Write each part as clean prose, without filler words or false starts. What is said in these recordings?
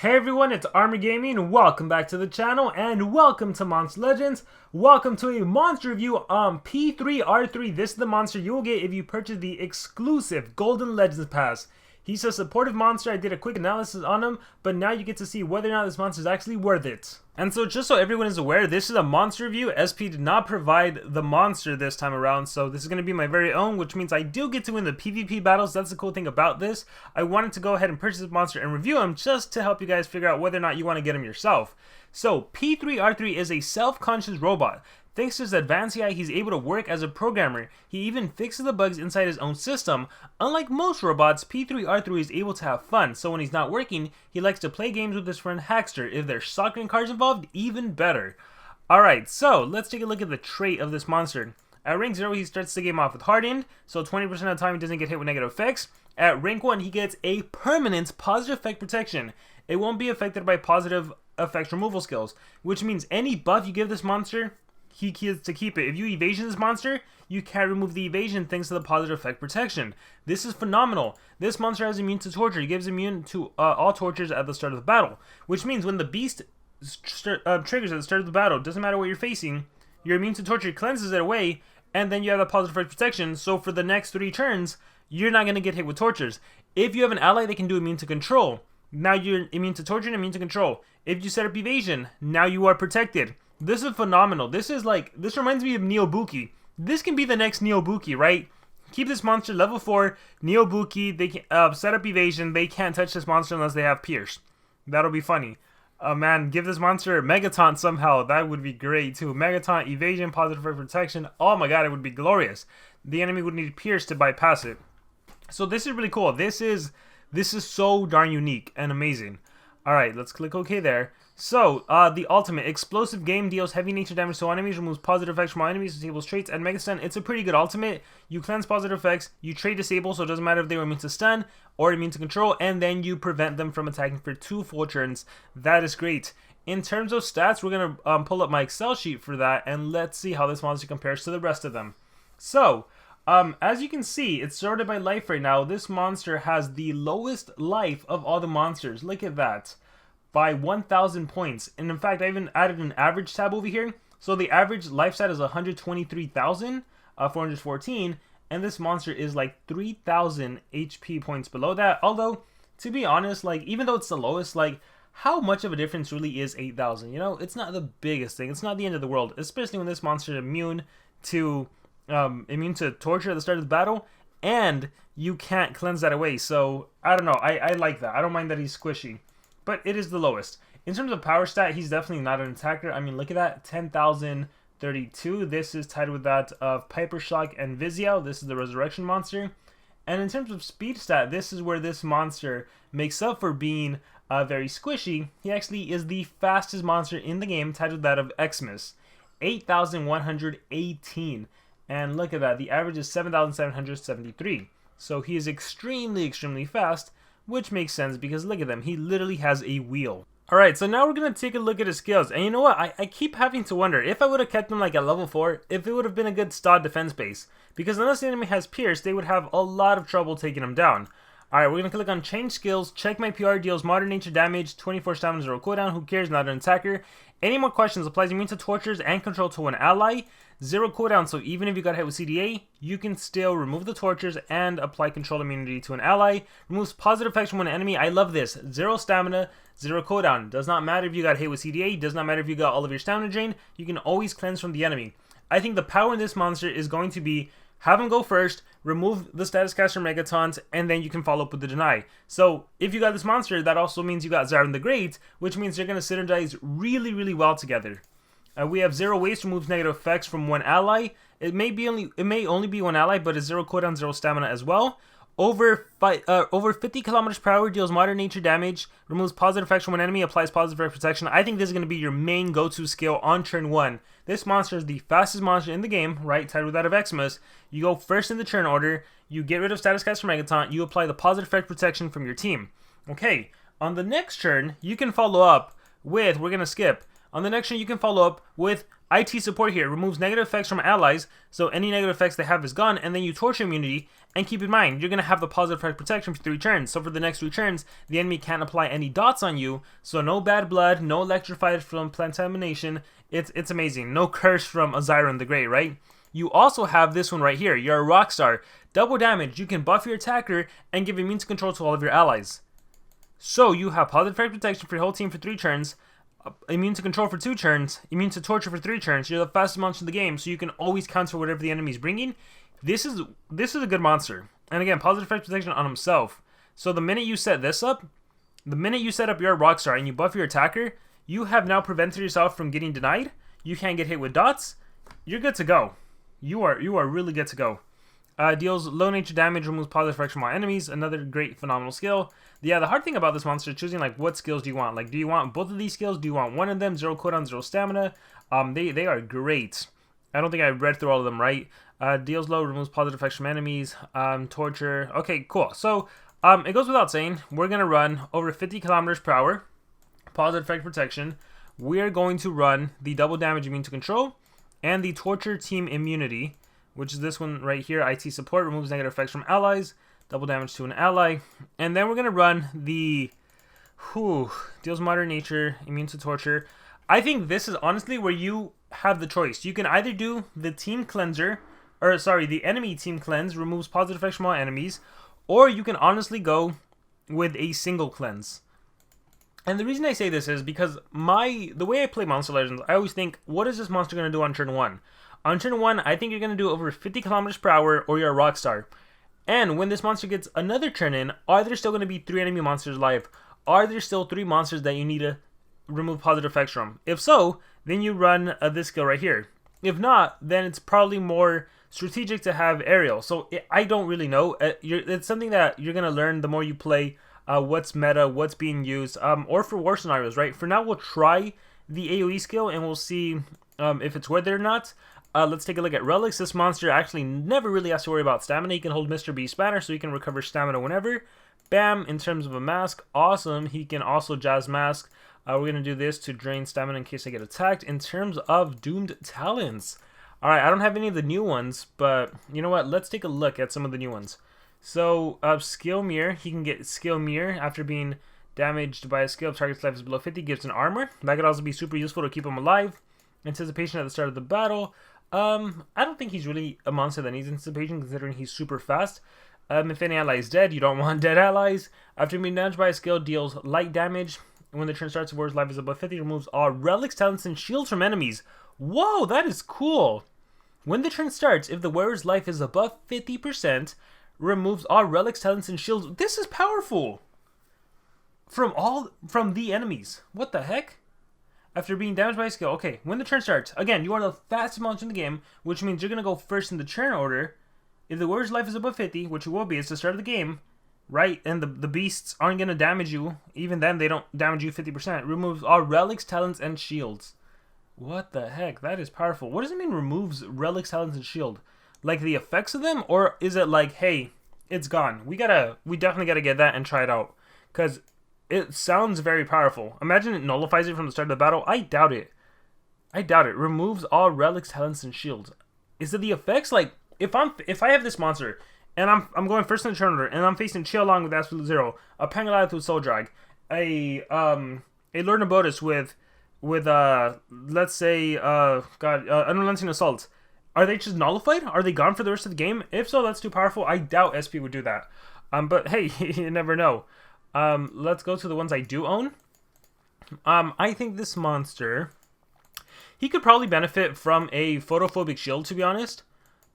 Hey everyone, it's Armor Gaming. Welcome back to the channel and welcome to Monster Legends. Welcome to a monster review on P3R3. This is the monster you will get if you purchase the exclusive Golden Legends Pass. He's a supportive monster. I did a quick analysis on him, but now you get to see whether or not this monster is actually worth it. And so just so everyone is aware, this is a monster review. SP did not provide the monster this time around, so this is going to be my very own, which means I do get to win the PvP battles. That's the cool thing about this. I wanted to go ahead and purchase this monster and review him just to help you guys figure out whether or not you want to get him yourself. So P3R3 is a self-conscious robot. Thanks to his advanced AI, he's able to work as a programmer. He even fixes the bugs inside his own system. Unlike most robots, P3R3 is able to have fun, so when he's not working, he likes to play games with his friend Hackster. If there's soccer and cards involved, even better. Alright, so let's take a look at the trait of this monster. At rank 0, he starts the game off with Hardened, so 20% of the time he doesn't get hit with negative effects. At rank 1, he gets a permanent positive effect protection. It won't be affected by positive effects removal skills, which means any buff you give this monster, he gets to keep it. If you evasion this monster, you can't remove the evasion thanks to the positive effect protection. This is phenomenal. This monster has immune to torture. He gives immune to all tortures at the start of the battle, which means when the beast triggers at the start of the battle, doesn't matter what you're facing, your immune to torture cleanses it away, and then you have the positive effect protection, so for the next 3 turns, you're not going to get hit with tortures. If you have an ally that can do immune to control, now you're immune to torture and immune to control. If you set up evasion, now you are protected. This is phenomenal. This reminds me of Neobuki. This can be the next Neobuki, right? Keep this monster level 4, Neobuki, they can set up evasion, they can't touch this monster unless they have Pierce. That'll be funny. Man, give this monster Megataunt somehow. That would be great too. Megataunt, evasion, positive for protection. Oh my god, it would be glorious. The enemy would need Pierce to bypass it. So this is really cool. This is so darn unique and amazing. Alright, let's click OK there. So, the ultimate explosive game deals heavy nature damage to all enemies, removes positive effects from all enemies, disables traits, and Mega Stun. It's a pretty good ultimate. You cleanse positive effects, you trade disable, so it doesn't matter if they were immune to stun or immune to control, and then you prevent them from attacking for 2 full turns. That is great. In terms of stats, we're going to pull up my Excel sheet for that, and let's see how this monster compares to the rest of them. So, as you can see, it's sorted by life right now. This monster has the lowest life of all the monsters. Look at that. By 1,000 points. And in fact, I even added an average tab over here. So the average life stat is 123,414. And this monster is like 3,000 HP points below that. Although, to be honest, like, even though it's the lowest, like, how much of a difference really is 8,000? You know, it's not the biggest thing. It's not the end of the world. Especially when this monster is immune to torture at the start of the battle. And you can't cleanse that away. So, I don't know. I like that. I don't mind that he's squishy. But it is the lowest. In terms of power stat, he's definitely not an attacker. I mean, look at that, 10,032. This is tied with that of Piper Shock and Visiel. This is the Resurrection monster. And in terms of speed stat, this is where this monster makes up for being very squishy. He actually is the fastest monster in the game, tied with that of Xmas, 8,118. And look at that, the average is 7,773. So he is extremely, extremely fast. Which makes sense because look at them, he literally has a wheel. Alright, so now we're going to take a look at his skills. And you know what, I keep having to wonder, if I would have kept him like at level 4, if it would have been a good stud defense base. Because unless the enemy has Pierce, they would have a lot of trouble taking him down. Alright, we're going to click on change skills, check my PR, deals modern nature damage, 24 stamina, 0 cooldown, who cares, not an attacker. Any more questions, applies immune to tortures and control to an ally, 0 cooldown, so even if you got hit with CDA, you can still remove the tortures and apply control immunity to an ally. Removes positive effects from an enemy. I love this. 0 stamina, 0 cooldown. Does not matter if you got hit with CDA, does not matter if you got all of your stamina drained, you can always cleanse from the enemy. I think the power in this monster is going to be have him go first, remove the status caster Megataunt, and then you can follow up with the deny. So if you got this monster, that also means you got Xiron the Great, which means they're going to synergize really, really well together. We have 0 waste, removes negative effects from one ally. It may only be one ally, but it's 0 cooldown, 0 stamina as well. Over 50 kilometers per hour, deals modern nature damage, removes positive effects from one enemy, applies positive protection. I think this is going to be your main go-to skill on turn 1. This monster is the fastest monster in the game, right, tied with that of Xmas. You go first in the turn order, you get rid of status caster Megataunt, you apply the positive effect protection from your team. Okay, on the next turn, you can follow up with, we're going to skip, on the next turn you can follow up with IT support here removes negative effects from allies, so any negative effects they have is gone, and then you torture immunity, and keep in mind, you're going to have the positive effect protection for 3 turns, so for the next 3 turns, the enemy can't apply any dots on you, so no bad blood, no electrified from plantamination, it's amazing, no curse from a Xiron the Great, right? You also have this one right here, you're a Rockstar, double damage, you can buff your attacker, and give immune control to all of your allies. So you have positive effect protection for your whole team for 3 turns, immune to control for 2 turns, immune to torture for 3 turns. You're the fastest monster in the game, so you can always counter whatever the enemy's bringing. This is a good monster. And again, positive effect protection on himself. So the minute you set this up, the minute you set up your Rockstar and you buff your attacker, you have now prevented yourself from getting denied. You can't get hit with dots. You're good to go. You are really good to go. Deals low nature damage, removes positive effects from all enemies. Another great, phenomenal skill. Yeah, the hard thing about this monster is choosing, like, what skills do you want? Like, do you want both of these skills? Do you want one of them? 0 cooldown, 0 stamina. They are great. I don't think I read through all of them right. Deals low, removes positive effects from enemies. Torture. Okay, cool. So, it goes without saying, we're going to run over 50 kilometers per hour. Positive effect protection. We're going to run the double damage immune to control and the torture team immunity, which is this one right here. IT support removes negative effects from allies, double damage to an ally, and then we're gonna run the deals moderate nature, immune to torture. I think this is honestly where you have the choice. You can either do the team cleanser, or sorry, the enemy team cleanse, removes positive effects from all enemies, or you can honestly go with a single cleanse. And the reason I say this is because the way I play Monster Legends, I always think, what is this monster going to do on turn 1? On turn 1, I think you're going to do over 50 kilometers per hour, or you're a Rockstar. And when this monster gets another turn in, are there still going to be 3 enemy monsters alive? Are there still 3 monsters that you need to remove positive effects from? If so, then you run this skill right here. If not, then it's probably more strategic to have Aerial. So I don't really know. It's something that you're going to learn the more you play. What's meta, what's being used, or for war scenarios, right? For now, we'll try the AoE skill, and we'll see if it's worth it or not. Let's take a look at relics. This monster actually never really has to worry about stamina. He can hold Mr. Beast's banner, so he can recover stamina whenever. Bam, in terms of a mask, awesome. He can also jazz mask. We're going to do this to drain stamina in case I get attacked. In terms of doomed talents, alright, I don't have any of the new ones, but you know what? Let's take a look at some of the new ones. So, Skill Mirror, he can get Skill Mirror after being damaged by a skill. Target's life is below 50, gives an armor. That could also be super useful to keep him alive. Anticipation at the start of the battle. I don't think he's really a monster that needs anticipation, considering he's super fast. If any ally is dead, you don't want dead allies. After being damaged by a skill, deals light damage. When the turn starts, the wearer's life is above 50, removes all relics, talents, and shields from enemies. Whoa, that is cool. When the turn starts, if the wearer's life is above 50%, removes all relics, talents, and shields. This is powerful. From the enemies. What the heck? After being damaged by a skill. Okay, when the turn starts, again, you are the fastest monster in the game, which means you're going to go first in the turn order. If the warrior's life is above 50, which it will be, it's the start of the game, right? And the beasts aren't going to damage you. Even then, they don't damage you 50%. Removes all relics, talents, and shields. What the heck? That is powerful. What does it mean removes relics, talents, and shield? Like the effects of them? Or is it like, hey, it's gone? We definitely gotta get that and try it out. Because it sounds very powerful. Imagine it nullifies it from the start of the battle. I doubt it. I doubt it. Removes all relics, talents, and shields. Is it the effects? Like, if I have this monster and I'm going first in the turn order and I'm facing Chialong with Absolute Zero, a Pangoliath with Soul Drag, a Lord Nabotus with let's say Unrelenting Assault. Are they just nullified? Are they gone for the rest of the game? If so, that's too powerful. I doubt SP would do that. But hey, you never know. Let's go to the ones I do own. I think this monster, he could probably benefit from a photophobic shield, to be honest.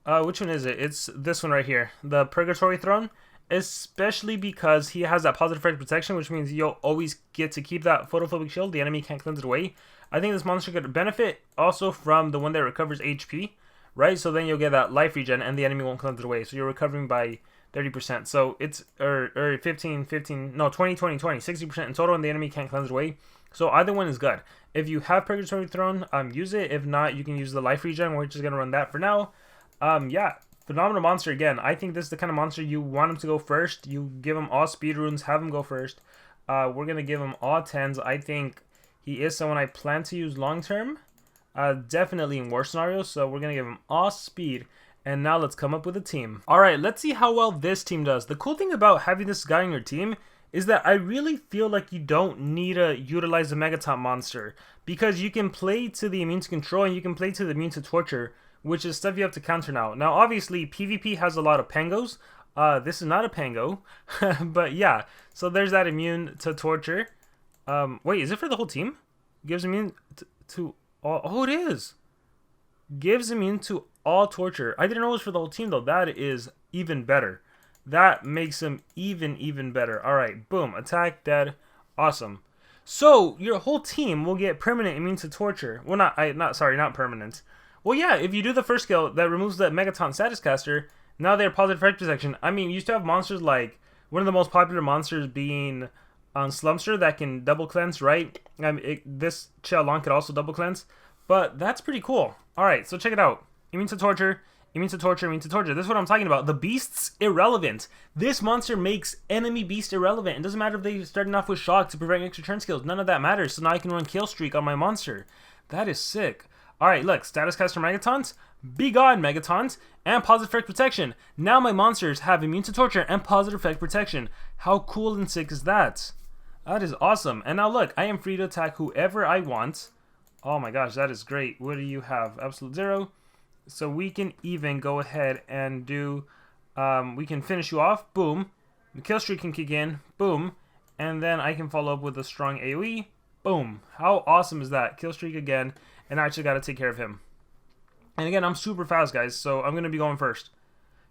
Which one is it? It's this one right here, the Purgatory Throne. Especially because he has that positive effect protection, which means you'll always get to keep that photophobic shield. The enemy can't cleanse it away. I think this monster could benefit also from the one that recovers HP. Right, so then you'll get that life regen, and the enemy won't cleanse it away. So you're recovering by 30%. So it's 20, 20, 60% in total, and the enemy can't cleanse it away. So either one is good. If you have Purgatory Throne, use it. If not, you can use the life regen. We're just gonna run that for now. Yeah, phenomenal monster again. I think this is the kind of monster you want him to go first. You give him all speed runes, have him go first. We're gonna give him all 10s. I think he is someone I plan to use long term. definitely in war scenarios. So we're gonna give him all speed. And now let's come up with a team. All right, let's see how well this team does. The cool thing about having this guy on your team is that I really feel like you don't need to utilize a Megaton monster, because you can play to the immune to control and you can play to the immune to torture, which is stuff you have to counter now. Now, obviously, PvP has a lot of Pangos. This is not a Pango, but yeah. So there's that immune to torture. Wait, is it for the whole team? Gives immune to all. Oh, it is. Gives immune to all torture. I didn't know it was for the whole team though. That is even better. That makes him even better. All right, boom, attack, dead, awesome. So your whole team will get permanent immune to torture. Well, not permanent. Well, yeah, if you do the first skill that removes the Megaton status caster, now they're positive effect protection. I mean, you used to have monsters like one of the most popular monsters being Slumster that can double cleanse, right? This Xiron could also double cleanse, but that's pretty cool. All right, so check it out. Immune to torture, immune to torture, immune to torture. This is what I'm talking about. The beasts irrelevant. This monster makes enemy beast irrelevant. It doesn't matter if they're starting off with shock to prevent extra turn skills. None of that matters. So now I can run kill streak on my monster. That is sick. All right, look, status caster Megatons, be gone Megatons, and positive effect protection. Now my monsters have immune to torture and positive effect protection. How cool and sick is that? That is awesome. And now look, I am free to attack whoever I want. Oh my gosh, that is great. What do you have? Absolute 0. So we can even go ahead and do, we can finish you off, boom. The kill streak can kick in, boom. And then I can follow up with a strong AoE, boom. How awesome is that? Kill streak again, and I actually got to take care of him. And again, I'm super fast, guys, so I'm going to be going first.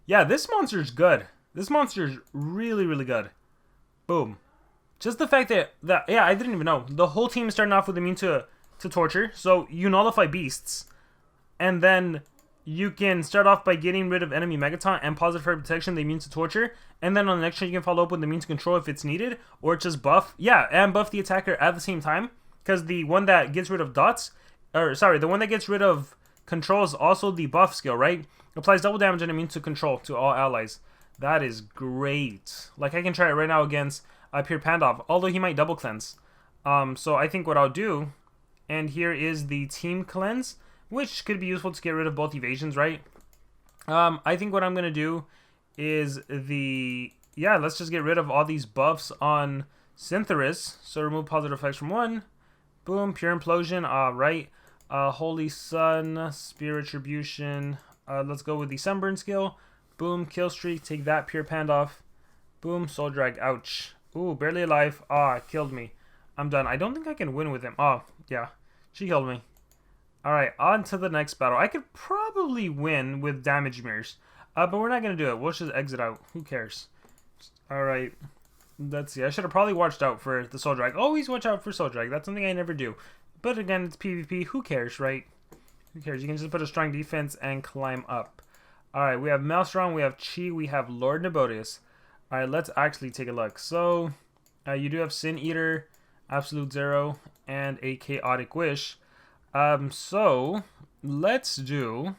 Yeah, this monster is good. This monster is really good. Boom. Just the fact that yeah, I didn't even know. The whole team is starting off with immune to torture, so you nullify beasts. And then you can start off by getting rid of enemy Megaton and positive fire protection, the immune to torture. And then on the next turn, you can follow up with the immune to control if it's needed. Or just buff, yeah, and buff the attacker at the same time. Because the one that gets rid of dots, or sorry, the one that gets rid of control is also the buff skill, right? Applies double damage and immune to control to all allies. That is great. Like, I can try it right now against Pure Pandov, although he might double cleanse. So I think what I'll do, and here is the team cleanse, which could be useful to get rid of both evasions, right? I think what I'm going to do is let's just get rid of all these buffs on Syntheris. So remove positive effects from 1. Boom, Pure Implosion, right. Holy Sun, Spear Retribution. Let's go with the Sunburn skill. Boom, Kill Streak, take that, Pure Pandov. Boom, Soul Drag, ouch. Ooh, barely alive. It killed me. I'm done. I don't think I can win with him. Oh, yeah, she killed me. Alright, on to the next battle. I could probably win with damage mirrors, but we're not going to do it. We'll just exit out. Who cares? Alright, let's see. I should have probably watched out for the Soul Drag. Always watch out for Soul Drag. That's something I never do. But again, it's PvP. Who cares, right? Who cares? You can just put a strong defense and climb up. Alright, we have Maelstrom, we have Chi, we have Lord Nabodius. Alright, let's actually take a look. So, you do have Sin Eater, Absolute 0, and a Chaotic Wish. So let's do,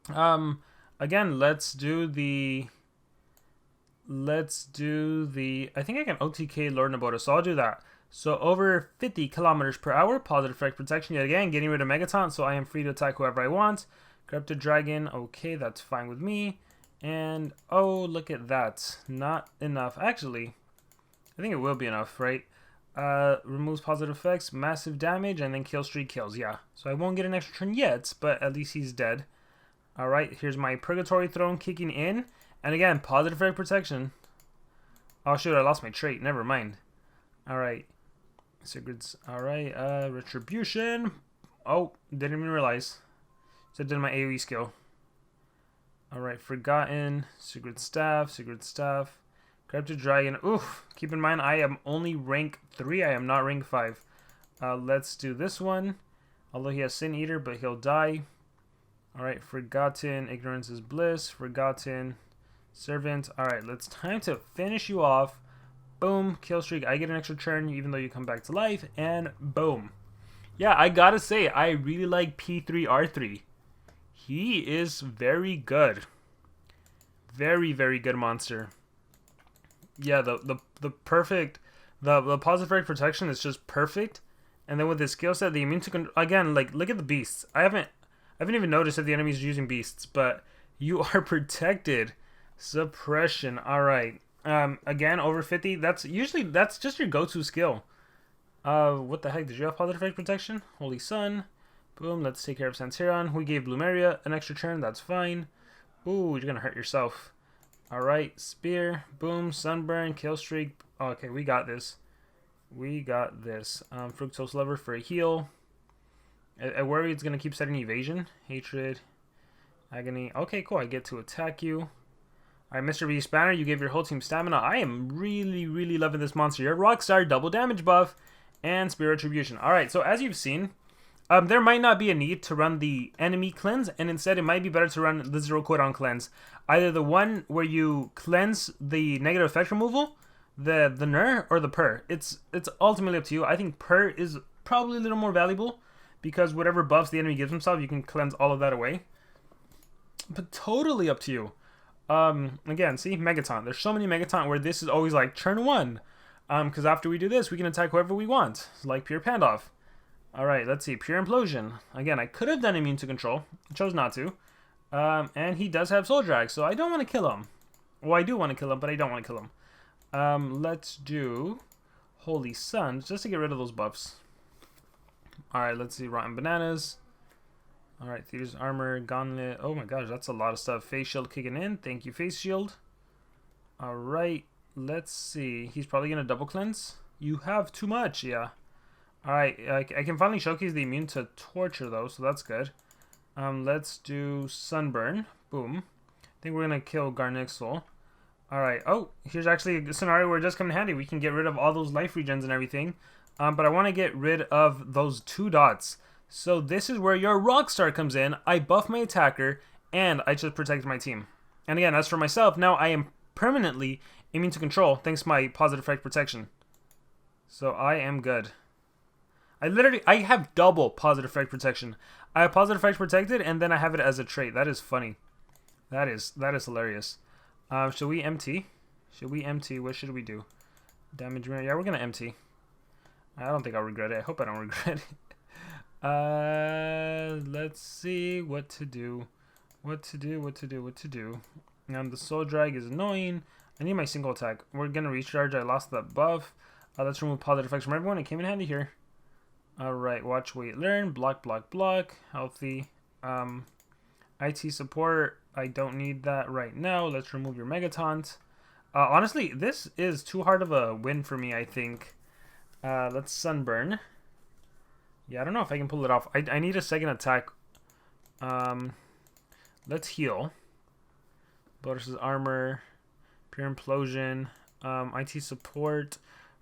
again, let's do the, I think I can OTK Lord Naboda, so I'll do that. So over 50 kilometers per hour, positive effect protection yet again, getting rid of Megaton, so I am free to attack whoever I want. Corrupted Dragon, okay, that's fine with me. And, oh, look at that, not enough. Actually, I think it will be enough, right? Removes positive effects, massive damage, and then kill streak kills. Yeah, so I won't get an extra turn yet, but at least he's dead. Alright, here's my Purgatory Throne kicking in. And again, positive effect protection. Oh shoot, I lost my trait. Never mind. Alright. Secrets. Alright, Retribution. Oh, didn't even realize. So I did my AoE skill. Alright, Forgotten. Secret Staff. Corrupted Dragon. Oof. Keep in mind, I am only rank 3. I am not rank 5. Let's do this one. Although he has Sin Eater, but he'll die. Alright, Forgotten. Ignorance is Bliss. Forgotten. Servant. Alright, let's time to finish you off. Boom. Kill streak. I get an extra turn even though you come back to life. And boom. Yeah, I gotta say, I really like P3R3. He is very good. Very good monster. Yeah, the perfect, the positive effect protection is just perfect, And then with his skill set, the immune to again, like look at the beasts. I haven't even noticed if the enemy is using beasts, but you are protected. Suppression. All right. Again, over 50. That's just your go-to skill. What the heck? Did you have positive effect protection? Holy Sun. Boom. Let's take care of Santeron. We gave Bloomeria an extra turn. That's fine. Ooh, you're gonna hurt yourself. All right. Spear. Boom. Sunburn. Kill streak. Okay, we got this. We got this. Fructose Lover for a heal. I worry it's going to keep setting evasion. Hatred. Agony. Okay, cool. I get to attack you. Alright, Mr. Beast Banner, you gave your whole team stamina. I am really, really loving this monster. Your Rockstar double damage buff and Spirit Retribution. Alright, so as you've seen, there might not be a need to run the enemy cleanse, and instead it might be better to run the 0 cooldown cleanse. Either the one where you cleanse the negative effect removal, the Ner, or the Per. It's ultimately up to you. I think Per is probably a little more valuable because whatever buffs the enemy gives himself, you can cleanse all of that away. But totally up to you. Again, see, Megaton. There's so many Megaton where this is always like turn 1. Because after we do this, we can attack whoever we want, like Pure Pandoff. Alright, let's see. Pure Implosion. Again, I could have done immune to control. Chose not to. And he does have Soul Drag, so I don't want to kill him. Well, I do want to kill him, but I don't want to kill him. Let's do Holy Sun, just to get rid of those buffs. Alright, let's see. Rotten Bananas. Alright, Theater's Armor, Gauntlet. Oh my gosh, that's a lot of stuff. Face Shield kicking in. Thank you, Face Shield. Alright, let's see. He's probably going to double cleanse. You have too much, yeah. Alright, I can finally showcase the immune to Torture, though, so that's good. Let's do Sunburn. Boom. I think we're going to kill Garnixel. Alright, oh, here's actually a scenario where it does come in handy. We can get rid of all those life regens and everything. But I want to get rid of those 2 dots. So this is where your Rockstar comes in. I buff my attacker, and I just protect my team. And again, as for myself, now I am permanently immune to control thanks to my positive effect protection. So I am good. I have double positive effect protection. I have positive effect protected, and then I have it as a trait. That is funny. That is hilarious. Should we empty? Should we empty? What should we do? Damage mirror. Yeah, we're gonna empty. I don't think I'll regret it. I hope I don't regret it. Let's see what to do. What to do. The Soul Drag is annoying. I need my single attack. We're gonna recharge. I lost that buff. Let's remove positive effects from everyone. It came in handy here. Alright, watch, wait, learn. Block. Healthy. IT support. I don't need that right now. Let's remove your Megataunt. Honestly, this is too hard of a win for me, I think. Let's Sunburn. Yeah, I don't know if I can pull it off. I need a second attack. Let's heal. Bonuses armor. Pure Implosion. IT support.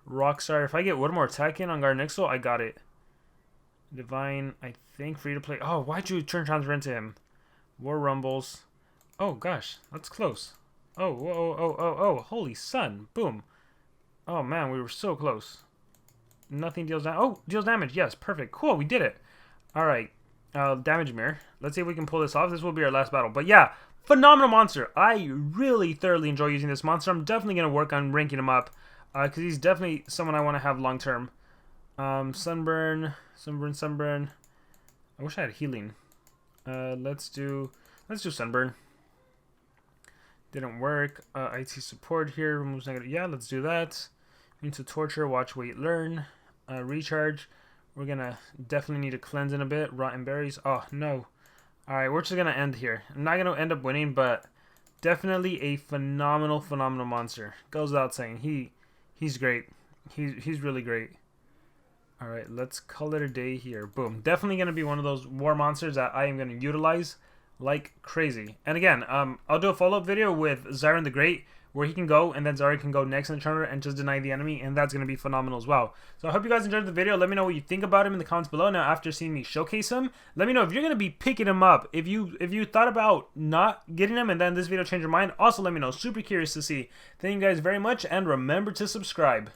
Rockstar. If I get one more attack in on Garnixel, I got it. Divine, I think, free to play. Oh, why'd you turn transfer into him? War Rumbles. Oh, gosh. That's close. Oh, holy sun. Boom. Oh, man, we were so close. Nothing deals damage. Oh, deals damage. Yes, perfect. Cool, we did it. All right. Damage mirror. Let's see if we can pull this off. This will be our last battle. But yeah, phenomenal monster. I really thoroughly enjoy using this monster. I'm definitely going to work on ranking him up because he's definitely someone I want to have long term. Sunburn. I wish I had healing. Let's do Sunburn. Didn't work. IT support here. Removes negative. Yeah, let's do that. Into Torture. Watch, wait, learn. Recharge. We're gonna definitely need to cleanse in a bit. Rotten Berries. Oh, no. Alright, we're just gonna end here. I'm not gonna end up winning, but definitely a phenomenal monster. Goes without saying. He's great. He's really great. Alright, let's call it a day here. Boom. Definitely gonna be one of those war monsters that I am gonna utilize like crazy. And again, I'll do a follow-up video with Xiron the Great, where he can go, and then Zarya can go next in the tournament and just deny the enemy, and that's going to be phenomenal as well. So I hope you guys enjoyed the video. Let me know what you think about him in the comments below. Now, after seeing me showcase him, let me know if you're going to be picking him up. If you thought about not getting him and then this video changed your mind, also let me know. Super curious to see. Thank you guys very much, and remember to subscribe.